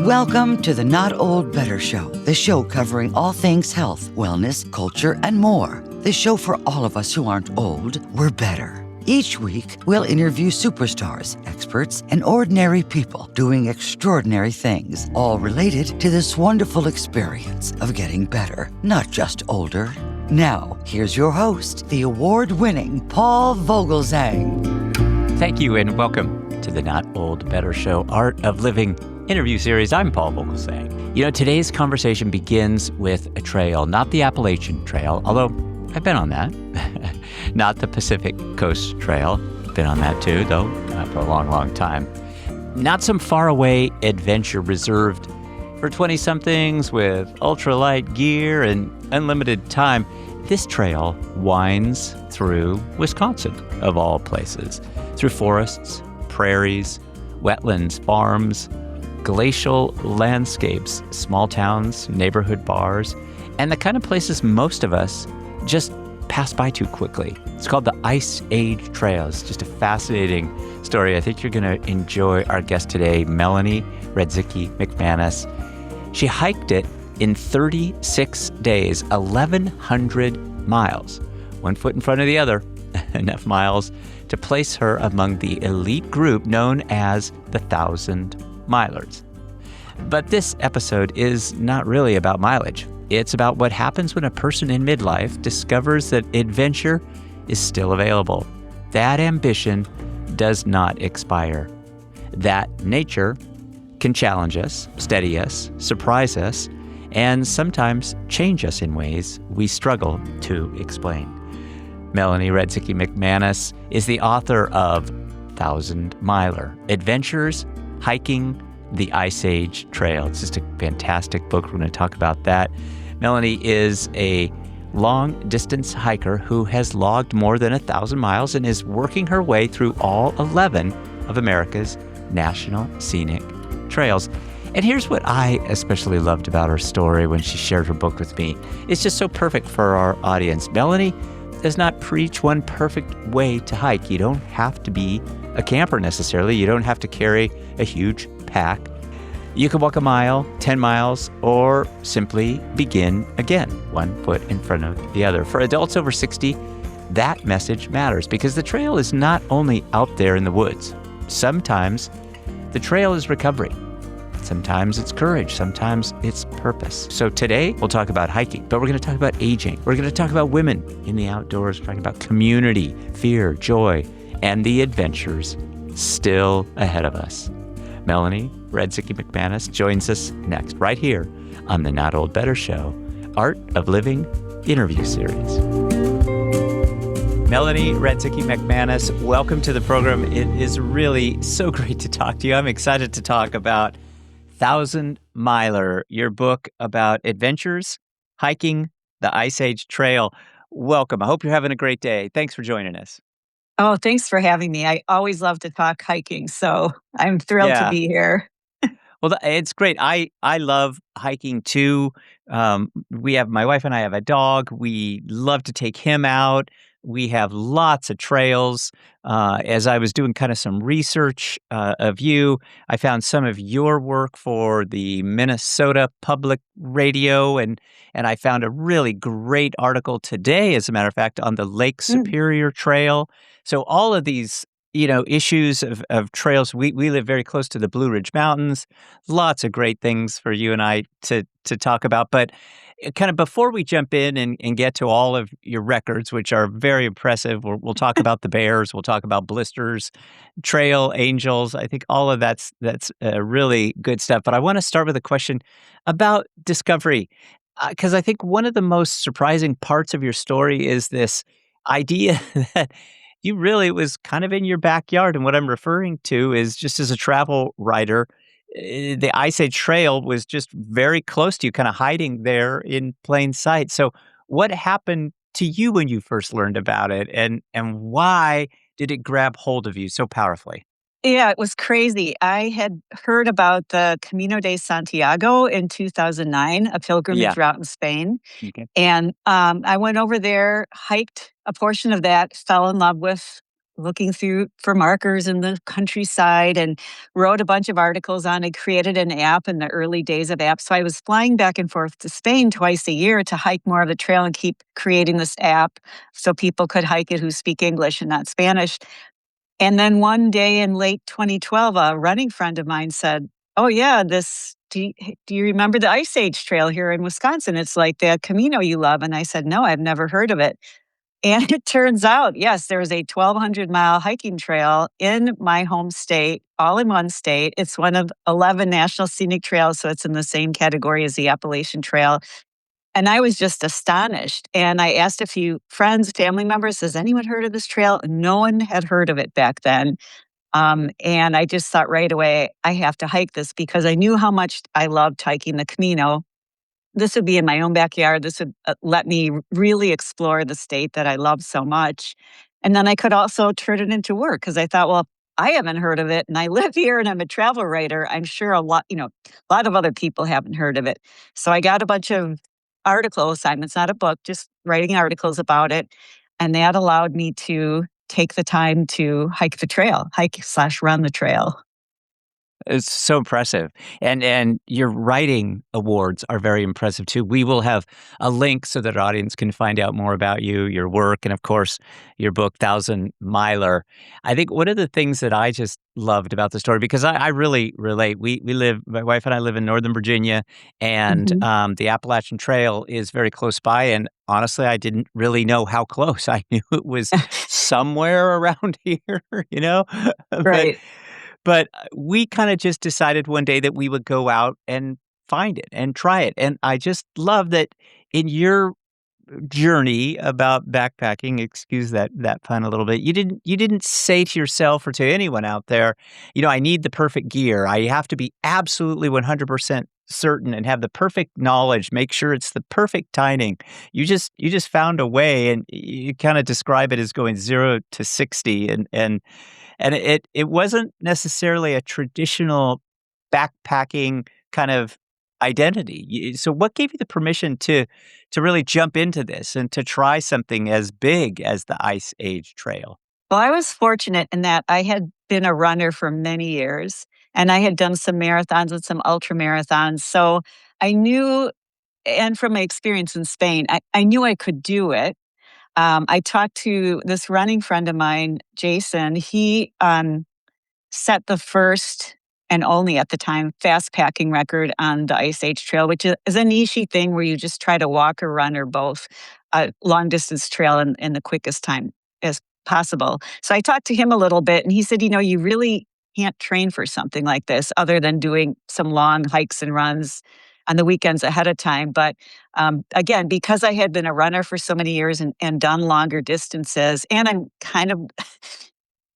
Welcome to the Not Old Better Show, the show covering all things health, wellness, culture, and more. The show for all of us who aren't old, we're better. Each week, we'll interview superstars, experts, and ordinary people doing extraordinary things, all related to this wonderful experience of getting better, not just older. Now, here's your host, the award-winning Paul Vogelzang. Thank you and welcome to the Not Old Better Show, Art of Living interview series. I'm Paul Vogelzang. You know, today's conversation begins with a trail, not the Appalachian Trail, although I've been on that. Not the Pacific Coast Trail. Been on that too, though, for a long, long time. Not some faraway adventure reserved for 20-somethings with ultralight gear and unlimited time. This trail winds through Wisconsin, of all places, through forests, prairies, wetlands, farms, glacial landscapes, small towns, neighborhood bars, and the kind of places most of us just pass by too quickly. It's called the Ice Age Trail. It's just a fascinating story. I think you're going to enjoy our guest today, Melanie Radzicki McManus. She hiked it in 36 days, 1,100 miles, one foot in front of the other, enough miles to place her among the elite group known as the 1,000 Milers. But this episode is not really about mileage. It's about what happens when a person in midlife discovers that adventure is still available. That ambition does not expire. That nature can challenge us, steady us, surprise us, and sometimes change us in ways we struggle to explain. Melanie Radzicki McManus is the author of 1,000 Miler, Adventures Hiking the Ice Age Trail. It's just a fantastic book. We're going to talk about that. Melanie is a long-distance hiker who has logged more than 1,000 miles and is working her way through all 11 of America's national scenic trails. And here's what I especially loved about her story when she shared her book with me. It's just so perfect for our audience. Melanie does not preach one perfect way to hike. You don't have to be a camper necessarily. You don't have to carry a huge pack. You can walk a mile, 10 miles, or simply begin again, one foot in front of the other. For adults over 60, that message matters because the trail is not only out there in the woods. Sometimes the trail is recovery. Sometimes it's courage. Sometimes it's purpose. So today we'll talk about hiking, but we're going to talk about aging. We're going to talk about women in the outdoors. We're talking about community, fear, joy, and the adventures still ahead of us. Melanie Radzicki McManus joins us next, right here on the Not Old Better Show, Art of Living interview series. Melanie Radzicki McManus, welcome to the program. It is really so great to talk to you. I'm excited to talk about 1,000 Miler, your book about adventures, hiking the Ice Age Trail. Welcome. I hope you're having a great day. Thanks for joining us. Oh, thanks for having me. I always love to talk hiking, so I'm thrilled to be here. Well, it's great. I love hiking too. My wife and I have a dog. We love to take him out. We have lots of trails. As I was doing kind of some research of you, I found some of your work for the Minnesota Public Radio, and I found a really great article today, as a matter of fact, on the Lake Superior Trail. So all of these, issues of trails. We live very close to the Blue Ridge Mountains. Lots of great things for you and I to talk about. But kind of before we jump in and get to all of your records, which are very impressive, we'll talk about the bears, we'll talk about blisters, trail angels. I think all of that's really good stuff. But I want to start with a question about discovery, because I think one of the most surprising parts of your story is this idea that you really was kind of in your backyard. And what I'm referring to is just as a travel writer, the Ice Age Trail was just very close to you, kind of hiding there in plain sight. So what happened to you when you first learned about it, and why did it grab hold of you so powerfully? Yeah, it was crazy. I had heard about the Camino de Santiago in 2009, a pilgrimage route in Spain. Okay. And I went over there, hiked a portion of that, fell in love with looking through for markers in the countryside and wrote a bunch of articles on it, created an app in the early days of apps. So I was flying back and forth to Spain twice a year to hike more of the trail and keep creating this app so people could hike it who speak English and not Spanish. And then one day in late 2012, a running friend of mine said, "Oh, yeah, do you remember the Ice Age Trail here in Wisconsin? It's like the Camino you love." And I said, "No, I've never heard of it." And it turns out, yes, there is a 1,200-mile hiking trail in my home state, all in one state. It's one of 11 national scenic trails, so it's in the same category as the Appalachian Trail. And I was just astonished. And I asked a few friends, family members, has anyone heard of this trail? No one had heard of it back then. And I just thought right away, I have to hike this because I knew how much I loved hiking the Camino. This would be in my own backyard. This would let me really explore the state that I love so much. And then I could also turn it into work because I thought, well, I haven't heard of it and I live here and I'm a travel writer. I'm sure a lot of other people haven't heard of it. So I got a bunch of article assignments, not a book, just writing articles about it. And that allowed me to take the time to hike/run the trail. It's so impressive. And your writing awards are very impressive too. We will have a link so that our audience can find out more about you, your work, and of course, your book, Thousand Miler. I think one of the things that I just loved about the story, because I really relate. My wife and I live in Northern Virginia, and Mhm. the Appalachian Trail is very close by. And honestly, I didn't really know how close. I knew it was somewhere around here, you know? but Right. but we kinda just decided one day that we would go out and find it and try it, and I just love that in your journey about backpacking, excuse that pun a little bit, you didn't say to yourself or to anyone out there, "I need the perfect gear. I have to be absolutely 100% certain and have the perfect knowledge, make sure it's the perfect timing." You just found a way, and you kinda describe it as going 0 to 60, and it wasn't necessarily a traditional backpacking kind of identity. So what gave you the permission to really jump into this and to try something as big as the Ice Age Trail? Well, I was fortunate in that I had been a runner for many years, and I had done some marathons and some ultra marathons. So I knew, and from my experience in Spain, I knew I could do it. I talked to this running friend of mine, Jason. He set the first and only at the time fast packing record on the Ice Age Trail, which is a niche thing where you just try to walk or run or both a long distance trail in the quickest time as possible. So I talked to him a little bit and he said, you really can't train for something like this other than doing some long hikes and runs on the weekends ahead of time. But again, because I had been a runner for so many years and done longer distances, and I'm kind of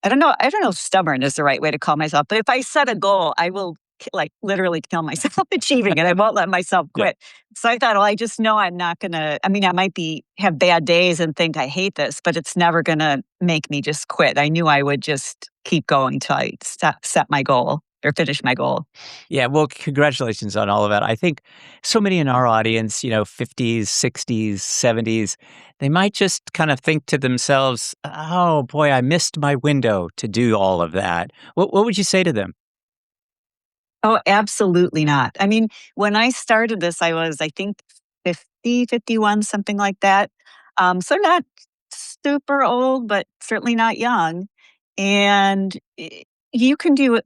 I don't know if stubborn is the right way to call myself, but if I set a goal, I will like literally kill myself achieving it. I won't let myself Yeah. quit. So I thought, well, I just know I'm not gonna. I mean, I might have bad days and think I hate this, but it's never gonna make me just quit. I knew I would just keep going till I set my goal or finish my goal. Yeah, well, congratulations on all of that. I think so many in our audience, 50s, 60s, 70s, they might just kind of think to themselves, "Oh boy, I missed my window to do all of that." What would you say to them? Oh, absolutely not. I mean, when I started this, I was, I think, 50, 51, something like that. So not super old, but certainly not young. And you can do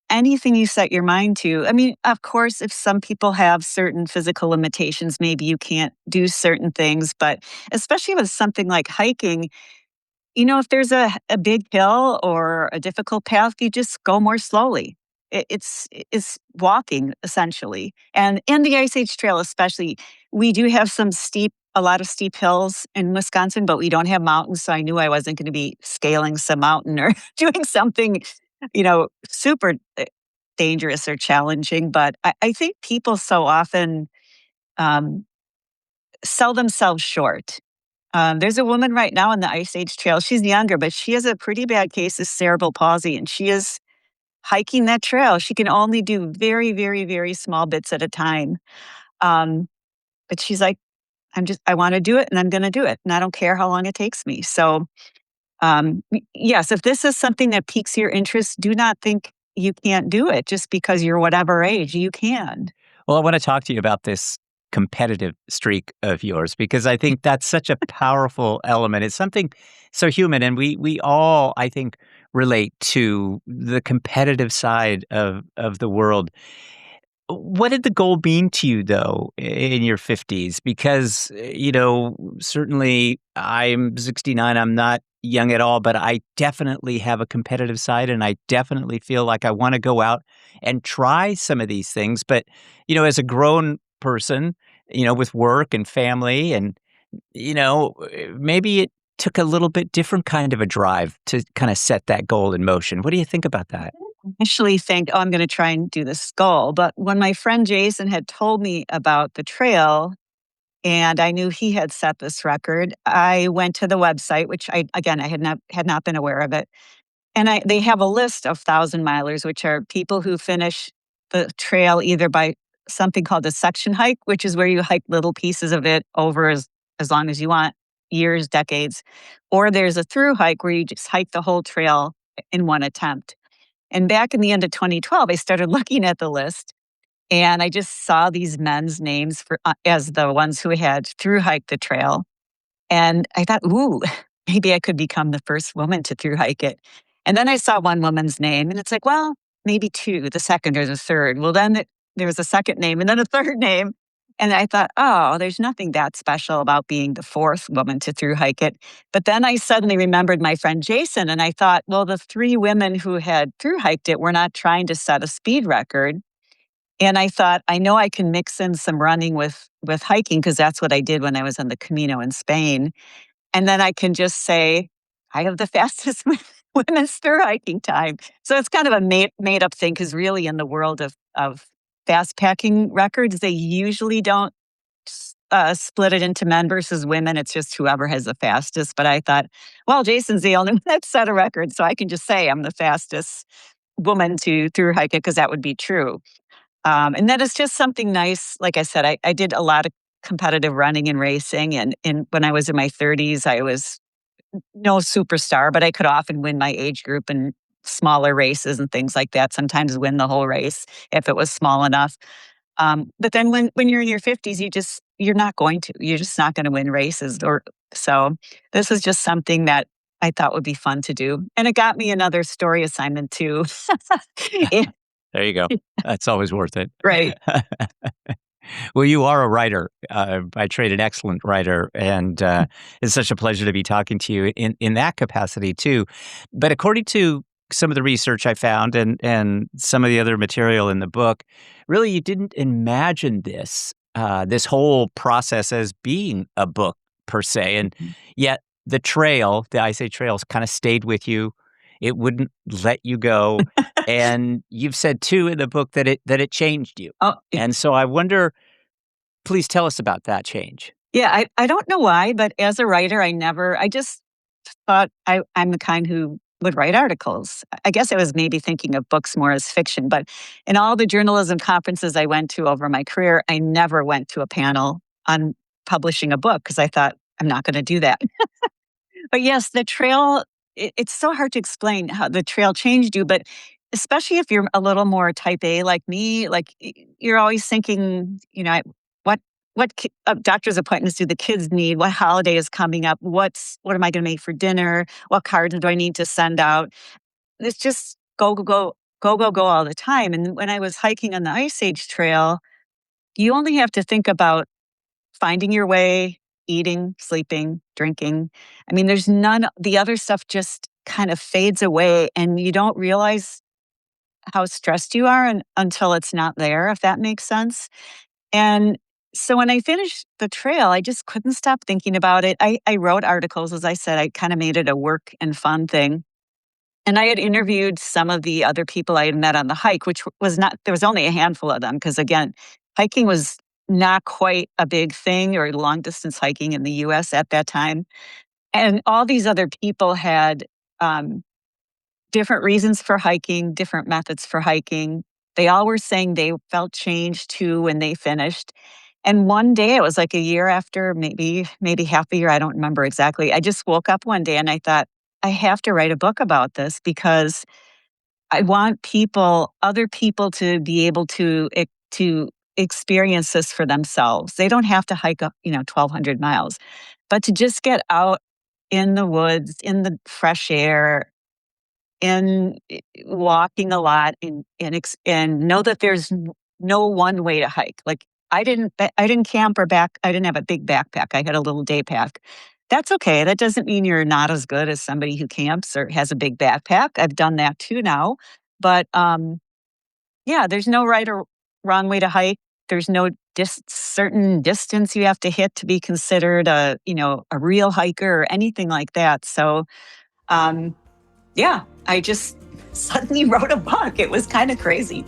anything you set your mind to. I mean, of course, if some people have certain physical limitations, maybe you can't do certain things, but especially with something like hiking, if there's a big hill or a difficult path, you just go more slowly. It's walking essentially, and in the Ice Age Trail, especially, we do have a lot of steep hills in Wisconsin, but we don't have mountains. So I knew I wasn't going to be scaling some mountain or doing something, super dangerous or challenging. But I think people so often um, sell themselves short. There's a woman right now on the Ice Age Trail. She's younger, but she has a pretty bad case of cerebral palsy, and she is hiking that trail. She can only do very, very, very small bits at a time. Um, but she's like, I want to do it, and I'm going to do it, and I don't care how long it takes me. So Yes, if this is something that piques your interest, do not think you can't do it just because you're whatever age. You can. Well, I want to talk to you about this competitive streak of yours because I think that's such a powerful element. It's something so human, and we all, I think, relate to the competitive side of the world. What did the goal mean to you, though, in your 50s? Because, certainly I'm 69. I'm not young at all, but I definitely have a competitive side, and I definitely feel like I want to go out and try some of these things. But, as a grown person, with work and family, and, maybe it took a little bit different kind of a drive to kind of set that goal in motion. What do you think about that? Initially think, oh, I'm going to try and do this goal. But when my friend Jason had told me about the trail and I knew he had set this record, I went to the website, which I had not been aware of it. And they have a list of thousand milers, which are people who finish the trail either by something called a section hike, which is where you hike little pieces of it over as long as you want, years, decades, or there's a through hike where you just hike the whole trail in one attempt. And back in the end of 2012, I started looking at the list and I just saw these men's names as the ones who had through hiked the trail. And I thought, ooh, maybe I could become the first woman to through hike it. And then I saw one woman's name and it's like, well, maybe two, the second or the third. Well, then there was a second name and then a third name. And I thought, oh, there's nothing that special about being the fourth woman to through hike it. But then I suddenly remembered my friend Jason and I thought, well, the three women who had through hiked it were not trying to set a speed record. And I thought, I know I can mix in some running with hiking because that's what I did when I was on the Camino in Spain. And then I can just say, I have the fastest women's through hiking time. So it's kind of a made up thing because really in the world of fast packing records, they usually don't split it into men versus women. It's just whoever has the fastest. But I thought, well, Jason's the only one that set a record. So I can just say I'm the fastest woman to through hike it because that would be true. And that is just something nice. Like I said, I did a lot of competitive running and racing. And when I was in my 30s, I was no superstar, but I could often win my age group in smaller races and things like that. Sometimes win the whole race if it was small enough. But then when you're in your 50s, you're not going to. You're just not going to win races. Or so this is just something that I thought would be fun to do. And it got me another story assignment too. Yeah, There you go. That's always worth it. right. Well, you are a writer, by trade, an excellent writer, and it's such a pleasure to be talking to you in that capacity too. But according to some of the research I found and some of the other material in the book, really you didn't imagine this whole process as being a book per se, and yet the trail, the Ice Age trails, kind of stayed with you. It wouldn't let you go. And you've said too in the book that it changed you. Oh, And so I wonder, please tell us about that change. yeah. I don't know why, but as a writer, I just thought I'm the kind who would write articles. I guess I was maybe thinking of books more as fiction, but in all the journalism conferences I went to over my career, I never went to a panel on publishing a book because I thought, I'm not going to do that. But yes, the trail, it's so hard to explain how the trail changed you, but especially if you're a little more type A like me, like you're always thinking, what doctor's appointments do the kids need? What holiday is coming up? What am I going to make for dinner? What cards do I need to send out? It's just go, go, go, go, go, go all the time. And when I was hiking on the Ice Age Trail, you only have to think about finding your way, eating, sleeping, drinking. I mean, there's none, the other stuff just kind of fades away and you don't realize how stressed you are until it's not there, if that makes sense. And so when I finished the trail, I just couldn't stop thinking about it. I wrote articles, as I said, I kind of made it a work and fun thing. And I had interviewed some of the other people I had met on the hike, which was not, there was only a handful of them. Because again, hiking was not quite a big thing or long distance hiking in the US at that time. And all these other people had um, different reasons for hiking, different methods for hiking. They all were saying they felt change too when they finished. And one day, it was like a year after, maybe half a year, I don't remember exactly. I just woke up one day and I thought, I have to write a book about this because I want other people to be able to experience this for themselves. They don't have to hike up, 1,200 miles, but to just get out in the woods, in the fresh air, and walking a lot, and know that there's no one way to hike. Like I didn't camp or back. I didn't have a big backpack. I had a little day pack. That's okay. That doesn't mean you're not as good as somebody who camps or has a big backpack. I've done that too now. But yeah, there's no right or wrong way to hike. There's no certain distance you have to hit to be considered a real hiker or anything like that. So um, yeah, I just suddenly wrote a book. It was kind of crazy.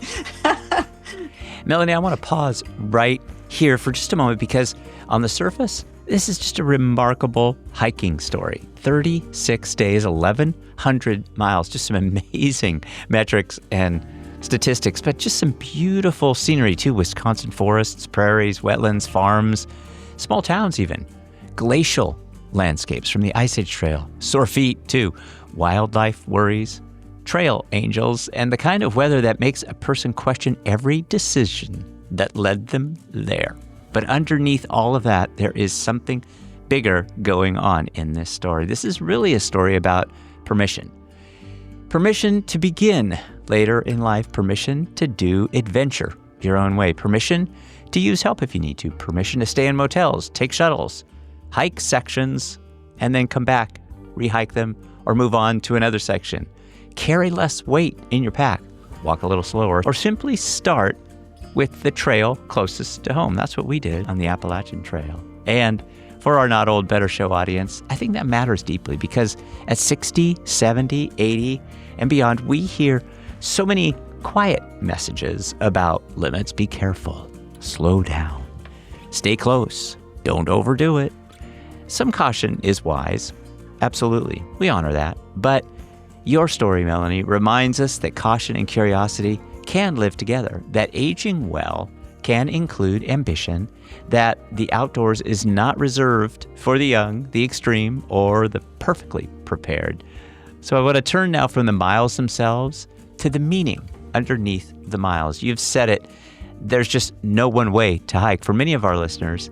Melanie, I want to pause right here for just a moment because on the surface, this is just a remarkable hiking story. 36 days, 1,100 miles, just some amazing metrics and statistics, but just some beautiful scenery too. Wisconsin forests, prairies, wetlands, farms, small towns even. Glacial landscapes from the Ice Age Trail. Sore feet too. Wildlife worries, trail angels, and the kind of weather that makes a person question every decision that led them there. But underneath all of that, there is something bigger going on in this story. This is really a story about permission. Permission to begin later in life, permission to do adventure your own way, permission to use help if you need to, permission to stay in motels, take shuttles, hike sections, and then come back, rehike them, or move on to another section. Carry less weight in your pack, walk a little slower, or simply start with the trail closest to home. That's what we did on the Appalachian Trail. And for our Not Old Better Show audience, I think that matters deeply because at 60, 70, 80, and beyond, we hear so many quiet messages about limits. Be careful, slow down, stay close, don't overdo it. Some caution is wise. Absolutely, we honor that. But your story, Melanie, reminds us that caution and curiosity can live together, that aging well can include ambition, that the outdoors is not reserved for the young, the extreme, or the perfectly prepared. So I want to turn now from the miles themselves to the meaning underneath the miles. You've said it, there's just no one way to hike. For many of our listeners,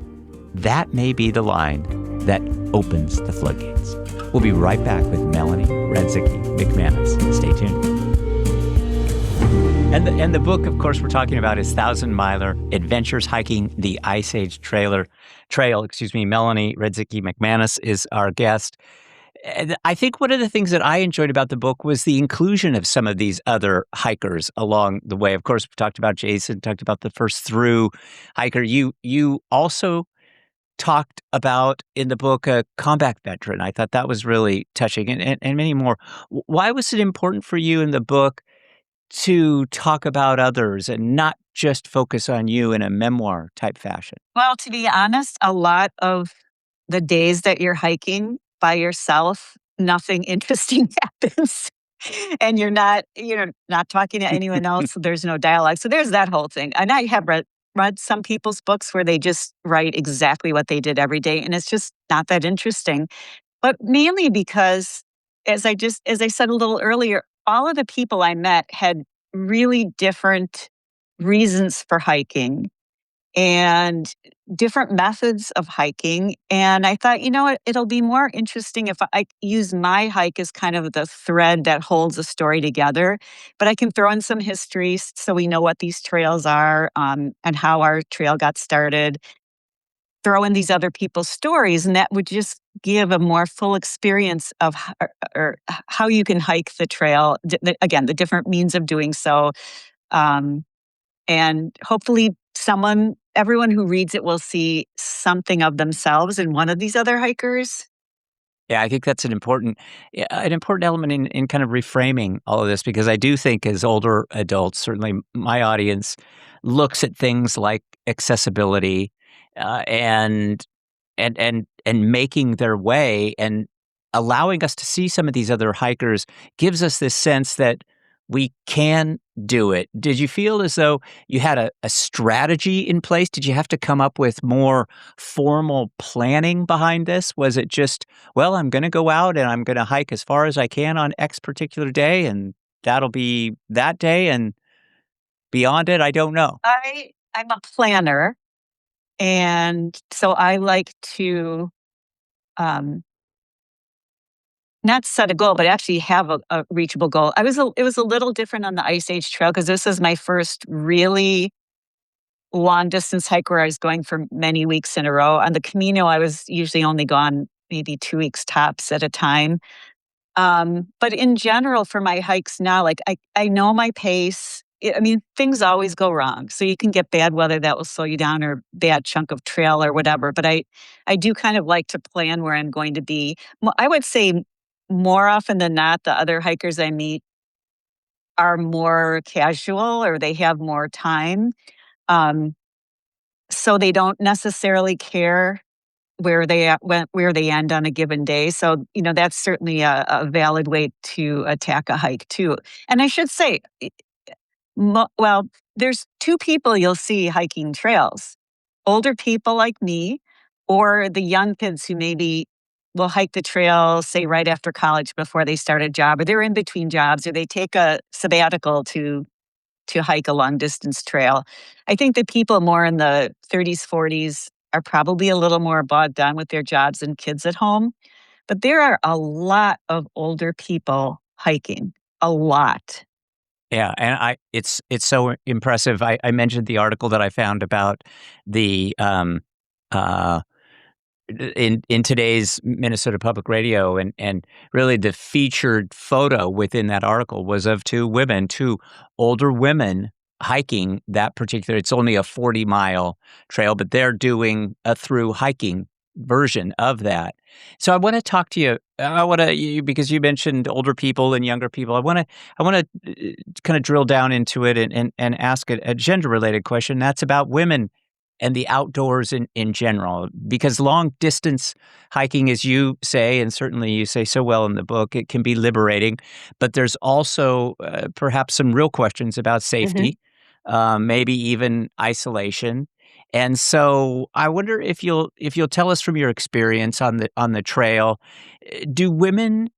that may be the line that opens the floodgates. We'll be right back with Melanie Radzicki McManus. Stay tuned. And the book, of course, we're talking about is 1,000-Miler Adventures Hiking the Ice Age Trail. Melanie Radzicki McManus is our guest. And I think one of the things that I enjoyed about the book was the inclusion of some of these other hikers along the way. Of course, we talked about Jason, talked about the first through hiker. You also talked about in the book a combat veteran. I thought that was really touching and many more. Why was it important for you in the book to talk about others and not just focus on you in a memoir type fashion? Well, to be honest, a lot of the days that you're hiking by yourself, nothing interesting happens. And not talking to anyone else. So there's no dialogue. So there's that whole thing. And I have read some people's books where they just write exactly what they did every day. And it's just not that interesting. But mainly because, as I said a little earlier, all of the people I met had really different reasons for hiking and different methods of hiking. And I thought, it'll be more interesting if I use my hike as kind of the thread that holds the story together. But I can throw in some history so we know what these trails are and how our trail got started. Throw in these other people's stories, and that would just give a more full experience of how you can hike the trail. Again, the different means of doing so. And hopefully everyone who reads it will see something of themselves in one of these other hikers. Yeah, I think that's an important element in kind of reframing all of this, because I do think as older adults, certainly my audience looks at things like accessibility and making their way and allowing us to see some of these other hikers gives us this sense that we can do it. Did you feel as though you had a strategy in place? Did you have to come up with more formal planning behind this? Was it just, well, I'm going to go out and I'm going to hike as far as I can on X particular day, and that'll be that day, and beyond it, I don't know. I'm a planner, and so I like to um, not set a goal, but actually have a reachable goal. It was a little different on the Ice Age Trail because this is my first really long distance hike where I was going for many weeks in a row. On the Camino, I was usually only gone maybe 2 weeks tops at a time. But in general, for my hikes now, like I know my pace. I mean, things always go wrong. So you can get bad weather that will slow you down or bad chunk of trail or whatever. But I do kind of like to plan where I'm going to be. I would say more often than not, the other hikers I meet are more casual or they have more time. Um, so they don't necessarily care where they end on a given day. So, that's certainly a valid way to attack a hike too. And I should say, well, there's two people you'll see hiking trails: older people like me, or the young kids who maybe will hike the trail, say right after college before they start a job, or they're in between jobs, or they take a sabbatical to hike a long distance trail. I think the people more in the 30s, 40s are probably a little more bogged down with their jobs and kids at home. But there are a lot of older people hiking, a lot. Yeah, and it's so impressive. I mentioned the article that I found about the uh in today's Minnesota Public Radio, and really the featured photo within that article was of two older women hiking that particular. It's only a 40-mile trail, but they're doing a through hiking version of that. So I want to talk to you. I want to, because you mentioned older people and younger people. I want to kind of drill down into it and ask a gender related question. That's about women and the outdoors in general, because long distance hiking, as you say, and certainly you say so well in the book, it can be liberating, but there's also perhaps some real questions about Hmm. safety, maybe even isolation. And so I wonder if you'll tell us from your experience on the trail, do women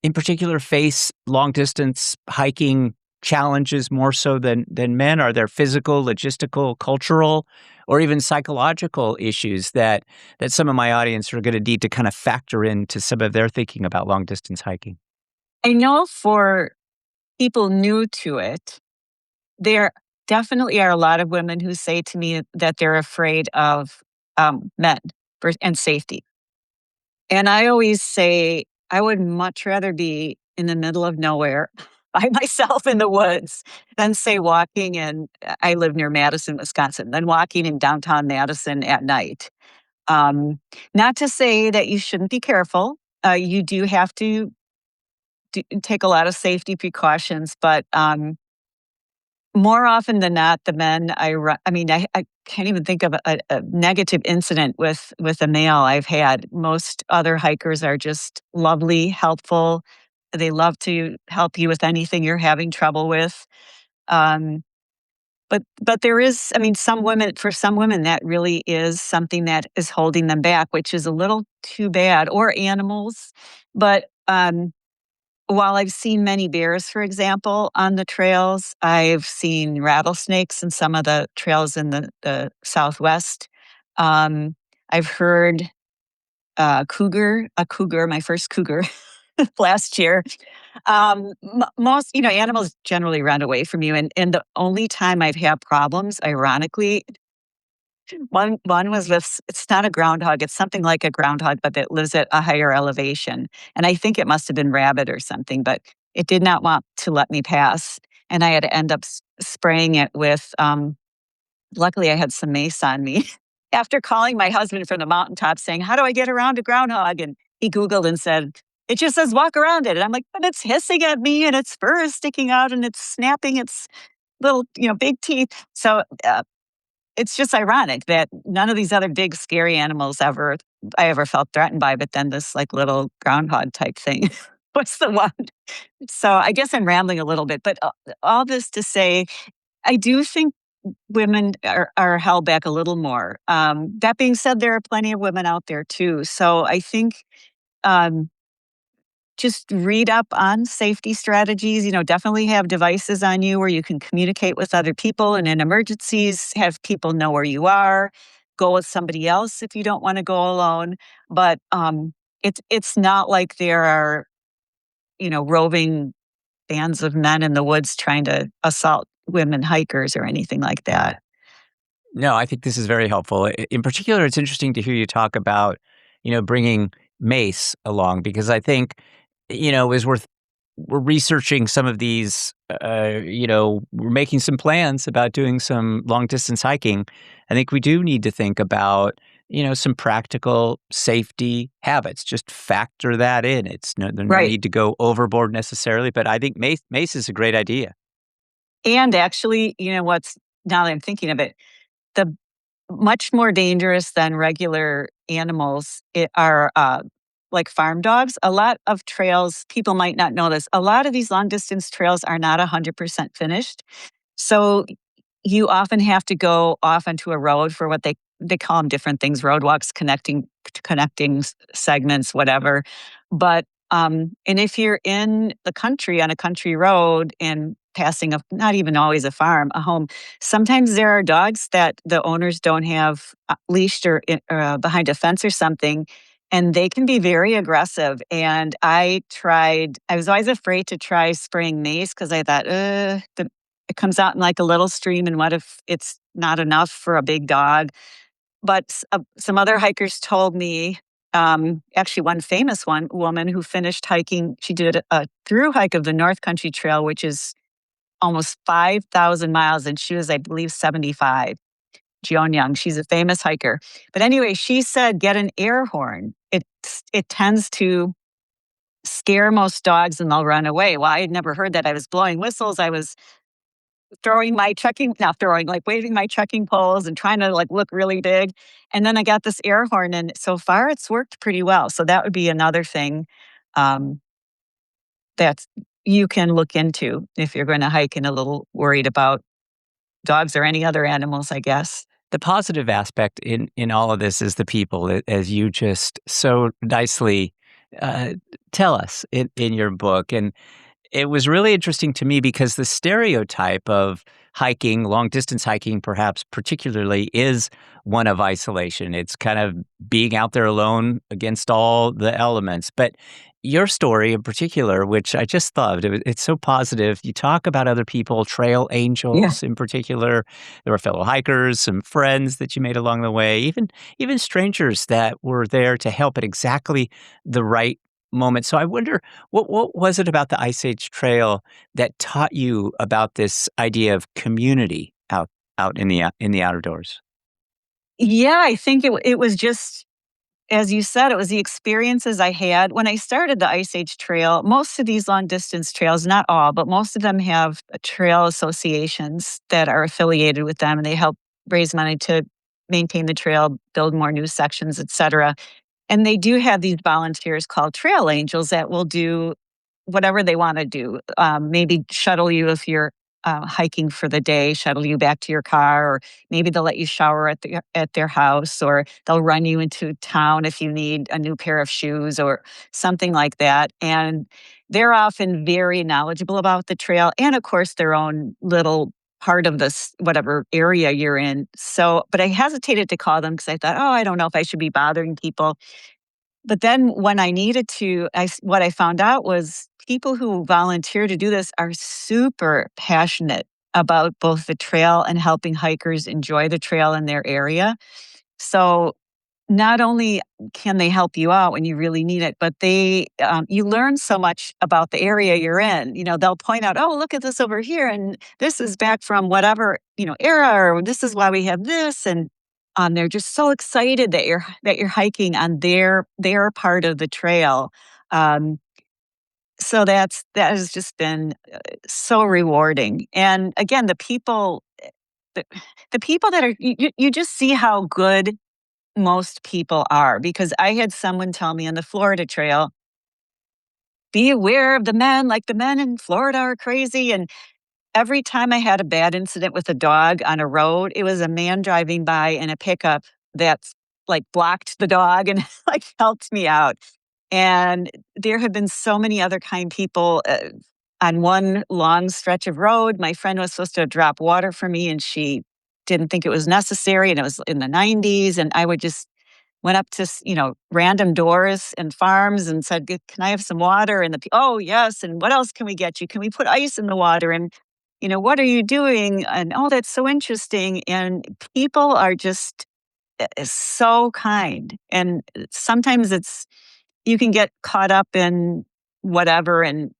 in particular face long distance hiking challenges more so than men? Are there physical, logistical, cultural, or even psychological issues that some of my audience are going to need to kind of factor into some of their thinking about long distance hiking? I know for people new to it, there definitely are a lot of women who say to me that they're afraid of men and safety. And I always say, I would much rather be in the middle of nowhere by myself in the woods than say walking in, I live near Madison, Wisconsin, than walking in downtown Madison at night. Um, Not to say that you shouldn't be careful. You do have to take a lot of safety precautions, but more often than not, the men I mean, I can't even think of a negative incident with a male I've had. Most other hikers are just lovely, helpful. They love to help you with anything you're having trouble with. Um, but there is, I mean, for some women, that really is something that is holding them back, which is a little too bad, or animals. But while I've seen many bears, for example, on the trails, I've seen rattlesnakes in some of the trails in the Southwest. Um, I've heard a cougar, my first cougar last year. Most, animals generally run away from you. And the only time I've had problems, ironically, one was with, it's not a groundhog, it's something like a groundhog, but it lives at a higher elevation. And I think it must have been rabbit or something, but it did not want to let me pass. And I had to end up spraying it with, luckily I had some mace on me. After calling my husband from the mountaintop saying, how do I get around a groundhog? And he Googled and said, it just says walk around it. And I'm like, but it's hissing at me and its fur is sticking out and it's snapping its little, big teeth. So it's just ironic that none of these other big scary animals I ever felt threatened by, but then this like little groundhog type thing. was the one. So I guess I'm rambling a little bit, but all this to say, I do think women are held back a little more. That being said, there are plenty of women out there too. So I think um, just read up on safety strategies. Definitely have devices on you where you can communicate with other people, and in emergencies, have people know where you are. Go with somebody else if you don't want to go alone. But it's not like there are roving bands of men in the woods trying to assault women hikers or anything like that. No, I think this is very helpful. In particular, it's interesting to hear you talk about, bringing mace along because I think, as we're researching some of these, we're making some plans about doing some long distance hiking. I think we do need to think about, some practical safety habits. Just factor that in. There's no Right. need to go overboard necessarily, but I think mace is a great idea. And actually, now that I'm thinking of it, the much more dangerous than regular animals are like farm dogs. A lot of trails, people might not know this, a lot of these long distance trails are not 100% finished. So you often have to go off onto a road for what they call them different things, roadwalks, connecting segments, whatever. But and if you're in the country on a country road and passing not even always a farm, a home, sometimes there are dogs that the owners don't have leashed or behind a fence or something. And they can be very aggressive. And I was always afraid to try spraying mace because I thought, it comes out in like a little stream, and what if it's not enough for a big dog? But some other hikers told me, actually, one famous woman who finished hiking, she did a through hike of the North Country Trail, which is almost 5,000 miles, and she was, I believe, 75. Joan Young, she's a famous hiker. But anyway, she said, get an air horn. It tends to scare most dogs and they'll run away. Well, I had never heard that. I was blowing whistles. I was not throwing, like waving my trekking poles and trying to like look really big. And then I got this air horn, and so far it's worked pretty well. So that would be another thing um, that you can look into if you're going to hike and a little worried about dogs or any other animals, I guess. The positive aspect in all of this is the people, as you just so nicely uh, tell us in your book. And it was really interesting to me because the stereotype of hiking, long distance hiking, perhaps particularly, is one of isolation. It's kind of being out there alone against all the elements. But your story in particular, which I just loved, it's so positive. You talk about other people, trail Yeah. angels in particular. There were fellow hikers, some friends that you made along the way, even strangers that were there to help at exactly the right moment. So I wonder, what was it about the Ice Age Trail that taught you about this idea of community out in the outdoors? Yeah, I think it was just, as you said, it was the experiences I had when I started the Ice Age Trail. Most of these long distance trails, not all, but most of them have trail associations that are affiliated with them, and they help raise money to maintain the trail, build more new sections, etc. And they do have these volunteers called trail angels that will do whatever they want to do. Maybe shuttle you if you're hiking for the day, shuttle you back to your car, or maybe they'll let you shower at their house, or they'll run you into town if you need a new pair of shoes or something like that. And they're often very knowledgeable about the trail, and of course their own little part of this whatever area you're in. So, but I hesitated to call them because I thought, oh, I don't know if I should be bothering people. But then when I needed to, what I found out was people who volunteer to do this are super passionate about both the trail and helping hikers enjoy the trail in their area. So not only can they help you out when you really need it, but you learn so much about the area you're in. They'll point out, oh, look at this over here, and this is back from whatever era, or this is why we have this, and they're just so excited that you're hiking on their part of the trail. Um, so that has just been so rewarding. And again, the, the people that are you just see how good most people are, because I had someone tell me on the Florida Trail, be aware of the men, like the men in Florida are crazy. And every time I had a bad incident with a dog on a road, it was a man driving by in a pickup that's like blocked the dog and like helped me out. And there have been so many other kind people. On one long stretch of road, my friend was supposed to drop water for me and she didn't think it was necessary. And it was in the 90s. And I would just went up to, random doors and farms and said, Can I have some water?" And "Oh, yes. And what else can we get you? Can we put ice in the water? And, what are you doing?" And, "Oh, that's so interesting." And people are just so kind. And sometimes you can get caught up in whatever and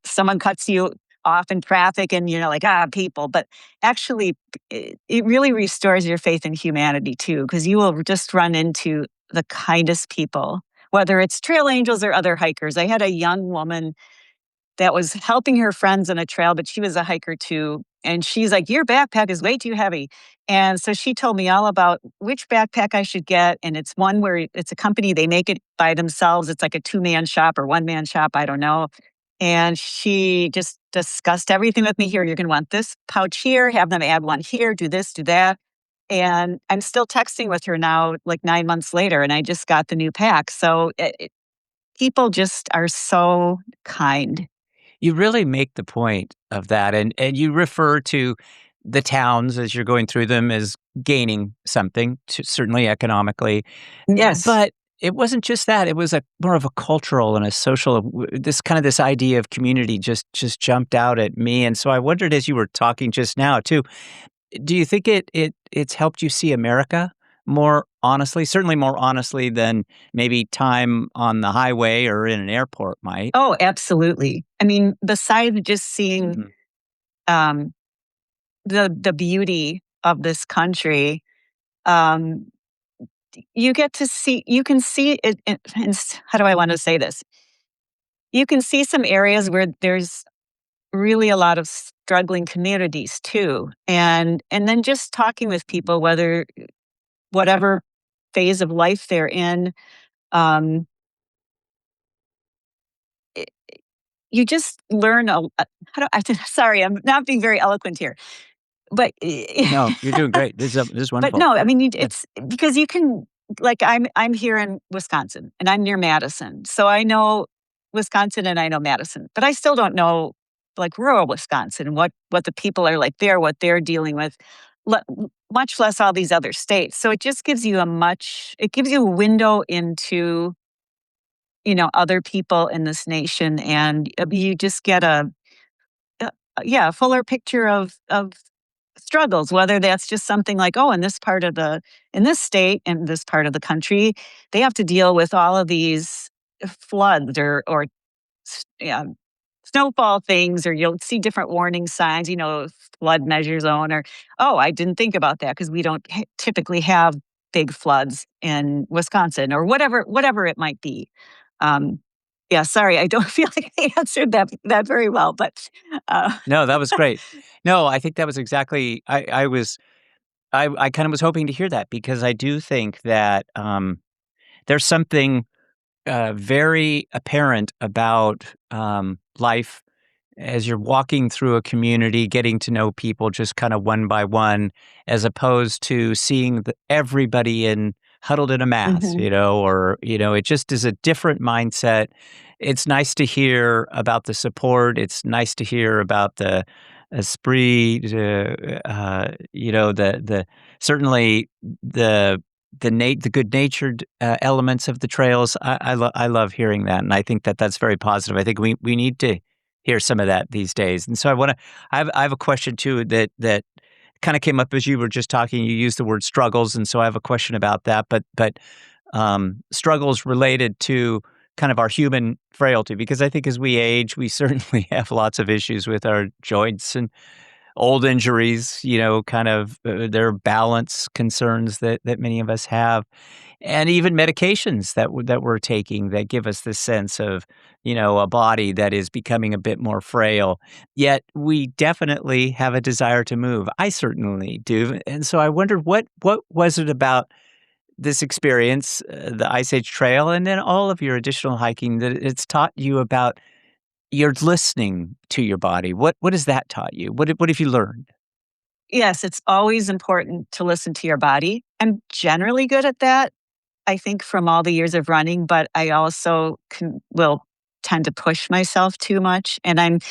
someone cuts you off in traffic and you're like, people. But actually, it really restores your faith in humanity too, because you will just run into the kindest people, whether it's trail angels or other hikers. I had a young woman that was helping her friends on a trail, but she was a hiker too. And she's like, "Your backpack is way too heavy." And so she told me all about which backpack I should get. And it's one where it's a company, they make it by themselves. It's like a two-man shop or one-man shop, I don't know. And she just discussed everything with me. "Here, you're going to want this pouch here, have them add one here, do this, do that." And I'm still texting with her now, like 9 months later, and I just got the new pack. So people just are so kind. You really make the point of that, and you refer to the towns as you're going through them as gaining something, certainly economically. Yes. But it wasn't just that, it was a more of a cultural and a social this idea of community just jumped out at me, and so I wondered as you were talking just now too, do you think it's helped you see America more honestly? Certainly more honestly than maybe time on the highway or in an airport might. Oh, absolutely. I mean, besides just seeing Mhm. um, the beauty of this country, um, you can see it. How do I want to say this? You can see some areas where there's really a lot of struggling communities too, and then just talking with people, whatever phase of life they're in, um, it, you just learn how do I? Sorry, I'm not being very eloquent here, but No, you're doing great. This is but wonderful. no, I mean, Yeah. it's because you can, like, I'm here in Wisconsin and I'm near Madison. So I know Wisconsin and I know Madison, but I still don't know like rural Wisconsin, what the people are like there, what they're dealing with, le- much less all these other states. So it just gives you it gives you a window into, other people in this nation, and you just get uh, a fuller picture of struggles, whether that's just something like, oh, in this state, in this part of the country, they have to deal with all of these floods or yeah, snowfall things, or you'll see different warning signs, flood measure zone, or, oh, I didn't think about that because we don't typically have big floods in Wisconsin, or whatever it might be. Um, yeah, sorry, I don't feel like I answered that very well, but uh, No, that was great. No, I think that was exactly I kind of was hoping to hear that because I do think that, there's something, very apparent about, life as you're walking through a community, getting to know people just kind of one by one, as opposed to seeing everybody huddled in a mass, mhm. it just is a different mindset. It's nice to hear about the support. It's nice to hear about the esprit, the certainly the good natured elements of the trails. I love hearing that, and I think that that's very positive. I think we need to hear some of that these days. And so I have a question too that kind of came up as you were just talking. You used the word struggles, and so I have a question about that. But struggles related to kind of our human frailty, because I think as we age, we certainly have lots of issues with our joints and old injuries. Kind of there are balance concerns that many of us have, and even medications that we're taking that give us this sense of, a body that is becoming a bit more frail. Yet we definitely have a desire to move. I certainly do. And so I wondered what was it about this experience, the Ice Age Trail, and then all of your additional hiking, that it's taught you about you're listening to your body. What has that taught you? What have you learned? Yes, it's always important to listen to your body. I'm generally good at that, I think, from all the years of running, but I also will tend to push myself too much. And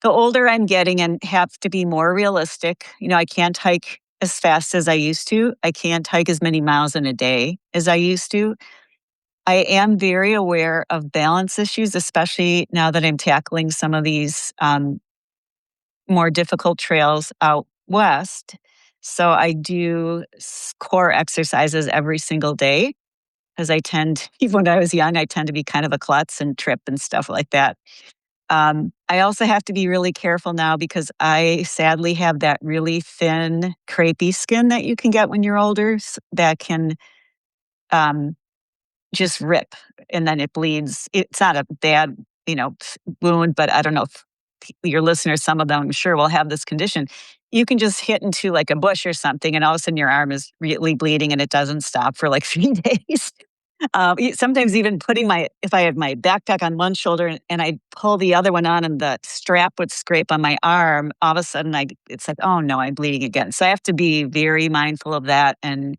the older I'm getting and have to be more realistic. I can't hike as fast as I used to. I can't hike as many miles in a day as I used to. I am very aware of balance issues, especially now that I'm tackling some of these more difficult trails out west. So I do core exercises every single day, as even when I was young, I tend to be kind of a klutz and trip and stuff like that. I also have to be really careful now because I sadly have that really thin, crepey skin that you can get when you're older that can um, just rip and then it bleeds. It's not a bad, wound, but I don't know if your listeners, some of them I'm sure will have this condition. You can just hit into like a bush or something, and all of a sudden your arm is really bleeding and it doesn't stop for like 3 days. Sometimes even if I had my backpack on one shoulder and I pull the other one on and the strap would scrape on my arm, all of a sudden it's like, oh no, I'm bleeding again. So I have to be very mindful of that and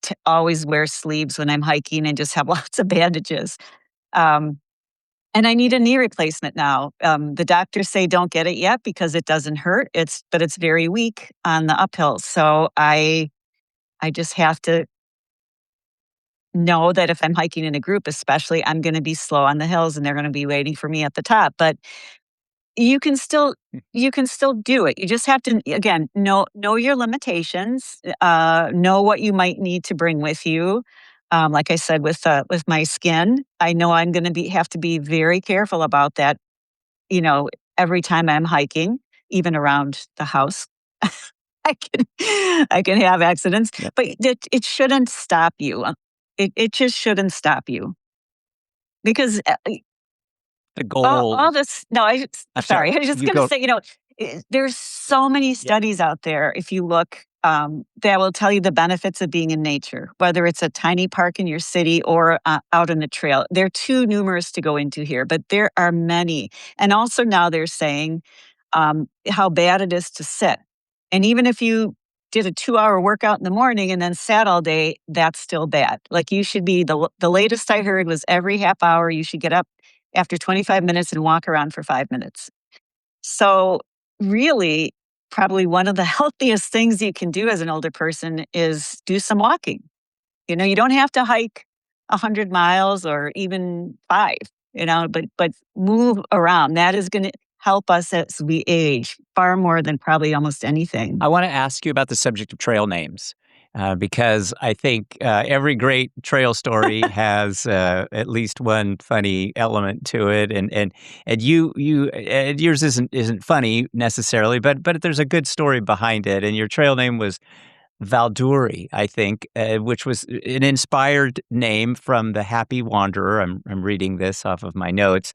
to always wear sleeves when I'm hiking and just have lots of bandages. Um, and I need a knee replacement now. The doctors say don't get it yet because it doesn't hurt. But it's very weak on the uphill. So I just have to know that if I'm hiking in a group, especially, I'm going to be slow on the hills and they're going to be waiting for me at the top. But you can still you can still do it. You just have to again know your limitations, know what you might need to bring with you. Like I said, with my skin, I know I'm going to be have to be very careful about that. You know, every time I'm hiking, even around the house, I can have accidents, Yep. but it shouldn't stop you. It just shouldn't stop you because The all goal. this. No, I'm sorry. sorry. I was just You going to go. say, there's so many Yeah. studies out there. If you look, that will tell you the benefits of being in nature, whether it's a tiny park in your city or out on the trail. They're too numerous to go into here, but there are many. And also now they're saying how bad it is to sit. And even if you did a 2-hour workout in the morning and then sat all day, that's still bad. Like you should be the latest I heard was every half hour you should get up after 25 minutes and walk around for 5 minutes. So really, probably one of the healthiest things you can do as an older person is do some walking. You don't have to hike 100 miles or even 5, but move around. That is going to help us as we age far more than probably almost anything. I want to ask you about the subject of trail names. Because I think every great trail story has at least one funny element to it, and yours isn't funny necessarily, but there's a good story behind it. And your trail name was Valduri, I think, which was an inspired name from the Happy Wanderer. I'm reading this off of my notes,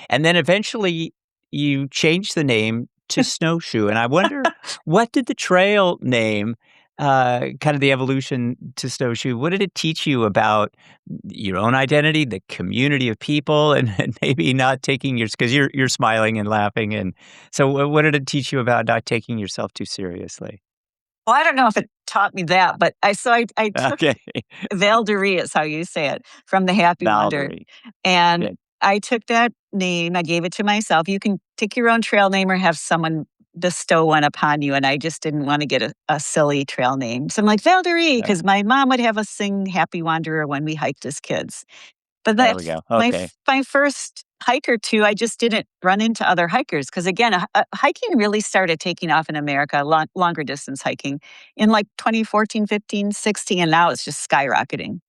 and then eventually you changed the name to Snowshoe. And I wonder, what did the trail name, kind of the evolution to Snowshoe, what did it teach you about your own identity, the community of people, and maybe not taking because you're smiling and laughing, and so what did it teach you about not taking yourself too seriously? Well, I don't know if it taught me that, but I took Okay. Valderie is how you say it, from the Happy Wonder. Valerie. And Good. I took that name, I gave it to myself. You can pick your own trail name or have someone bestow one upon you. And I just didn't want to get a silly trail name. So I'm like, Valderie, Uh, because my mom would have us sing Happy Wanderer when we hiked as kids. But there we go. Okay. my first hike or two, I just didn't run into other hikers because again, hiking really started taking off in America, longer distance hiking in like 2014, 15, 16, and now it's just skyrocketing.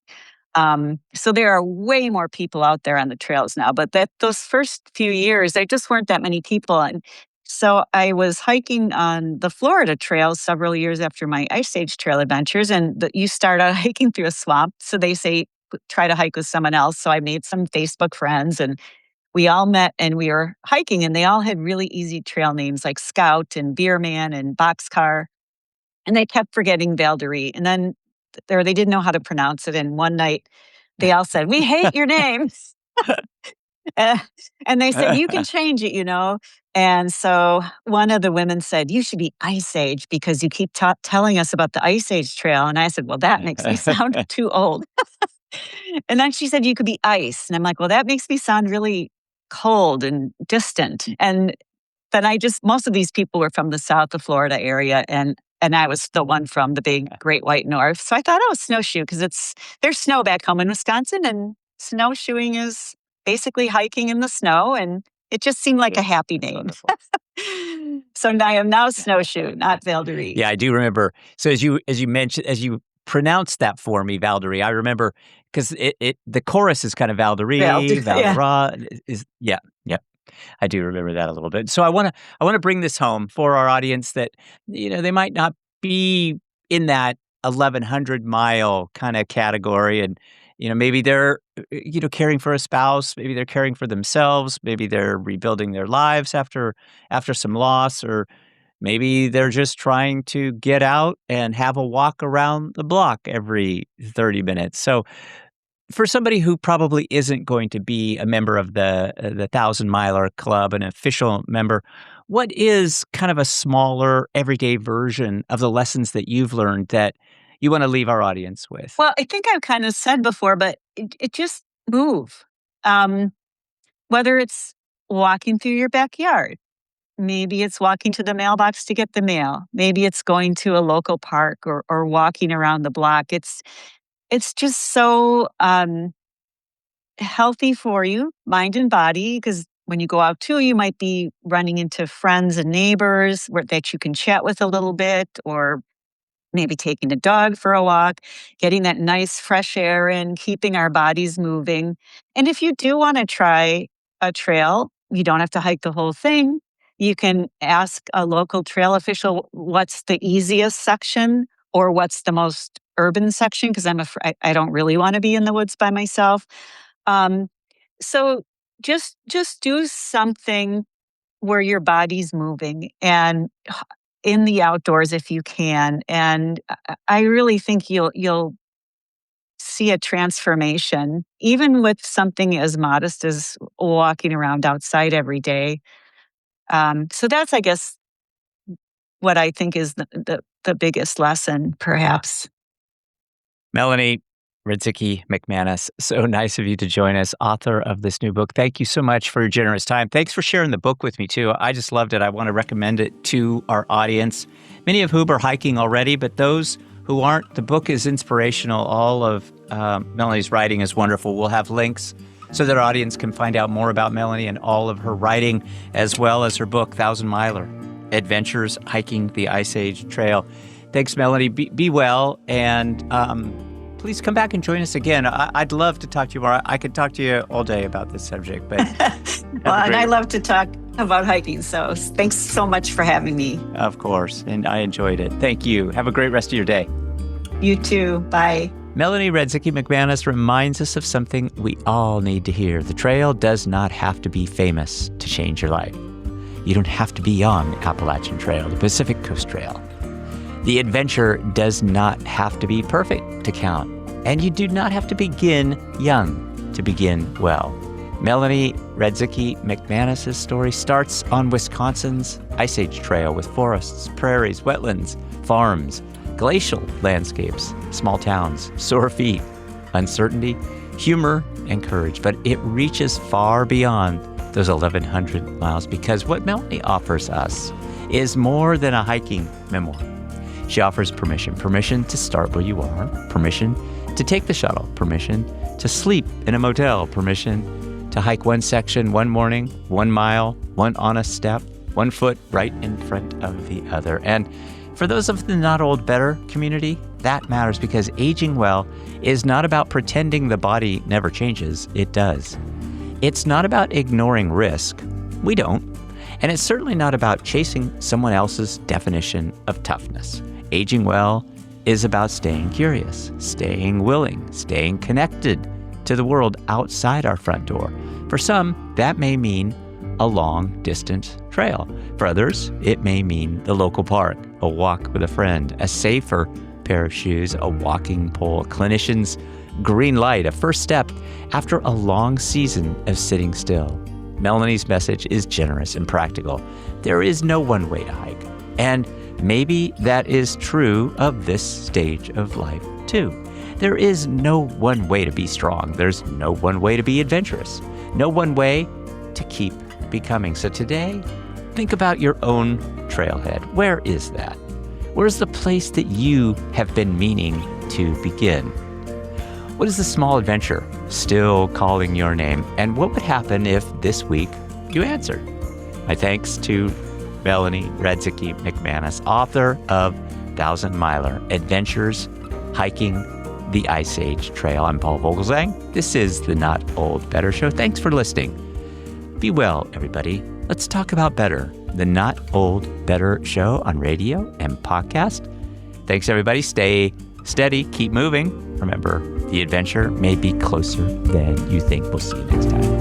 So there are way more people out there on the trails now, but those first few years, there just weren't that many people. And so I was hiking on the Florida trails several years after my Ice Age Trail adventures, and you start out hiking through a swamp. So they say try to hike with someone else. So I made some Facebook friends, and we all met and we were hiking, and they all had really easy trail names like Scout and Beerman and Boxcar, and they kept forgetting Valderie. And then or they didn't know how to pronounce it. And one night they all said, "We hate your name." Uh, and they said, "You can change it, you know." And so one of the women said, "You should be Ice Age because you keep telling us about the Ice Age trail." And I said, "Well, that makes me sound too old." And then she said, "You could be ice." And I'm like, "Well, that makes me sound really cold and distant." And then most of these people were from the South of Florida area. And I was the one from the big Great White North. So I thought, oh, snowshoe, because there's snow back home in Wisconsin, and snowshoeing is basically hiking in the snow. And it just seemed like a happy name. So I am now Snowshoe, not Valderie. Yeah, I do remember. So as you mentioned, as you pronounced that for me, Valderie, I remember because the chorus is kind of Valderie, Valdera. Yeah. I do remember that a little bit. So I want to bring this home for our audience that, they might not be in that 1,100-mile kind of category. And, maybe they're, caring for a spouse. Maybe they're caring for themselves. Maybe they're rebuilding their lives after some loss, or maybe they're just trying to get out and have a walk around the block every 30 minutes. So for somebody who probably isn't going to be a member of the 1,000-miler club, an official member, what is kind of a smaller, everyday version of the lessons that you've learned that you want to leave our audience with? Well, I think I've kind of said before, but it just move. Whether it's walking through your backyard, maybe it's walking to the mailbox to get the mail, maybe it's going to a local park or walking around the block. It's just so healthy for you, mind and body, because when you go out too, you might be running into friends and neighbors that you can chat with a little bit, or maybe taking the dog for a walk, getting that nice fresh air in, keeping our bodies moving. And if you do want to try a trail, you don't have to hike the whole thing. You can ask a local trail official what's the easiest section or what's the most urban section, because I don't really want to be in the woods by myself. So just do something where your body's moving and in the outdoors if you can. And I really think you'll see a transformation, even with something as modest as walking around outside every day. So that's, I guess, what I think is the biggest lesson, perhaps. Melanie Radzicki McManus, so nice of you to join us, author of this new book. Thank you so much for your generous time. Thanks for sharing the book with me, too. I just loved it. I want to recommend it to our audience, many of whom are hiking already, but those who aren't, the book is inspirational. All of Melanie's writing is wonderful. We'll have links so that our audience can find out more about Melanie and all of her writing, as well as her book, 1,000-Miler, Adventures Hiking the Ice Age Trail. Thanks, Melanie. Be well, and please come back and join us again. I'd love to talk to you more. I could talk to you all day about this subject. But well, and I love to talk about hiking, so thanks so much for having me. Of course, and I enjoyed it. Thank you. Have a great rest of your day. You too. Bye. Melanie Radzicki McManus reminds us of something we all need to hear. The trail does not have to be famous to change your life. You don't have to be on the Appalachian Trail, the Pacific Coast Trail. The adventure does not have to be perfect to count, and you do not have to begin young to begin well. Melanie Radzicki McManus' story starts on Wisconsin's Ice Age Trail with forests, prairies, wetlands, farms, glacial landscapes, small towns, sore feet, uncertainty, humor, and courage. But it reaches far beyond those 1,100 miles, because what Melanie offers us is more than a hiking memoir. She offers permission to start where you are, permission to take the shuttle, permission to sleep in a motel, permission to hike one section one morning, 1 mile, one honest step, 1 foot right in front of the other. And for those of the Not Old Better community, that matters, because aging well is not about pretending the body never changes. It does. It's not about ignoring risk. We don't. And it's certainly not about chasing someone else's definition of toughness. Aging well is about staying curious, staying willing, staying connected to the world outside our front door. For some, that may mean a long, distant trail. For others, it may mean the local park, a walk with a friend, a safer pair of shoes, a walking pole, a clinician's green light, a first step after a long season of sitting still. Melanie's message is generous and practical. There is no one way to hike. And maybe that is true of this stage of life, too. There is no one way to be strong. There's no one way to be adventurous. No one way to keep becoming. So today, think about your own trailhead. Where is that? Where's the place that you have been meaning to begin? What is the small adventure still calling your name? And what would happen if this week you answered? My thanks to Melanie Radzicki McManus, author of Thousand Miler, Adventures Hiking the Ice Age Trail. I'm Paul Vogelsang. This is the Not Old Better Show. Thanks for listening. Be well, everybody. Let's talk about better. The Not Old Better Show on radio and podcast. Thanks, everybody. Stay steady. Keep moving. Remember, the adventure may be closer than you think. We'll see you next time.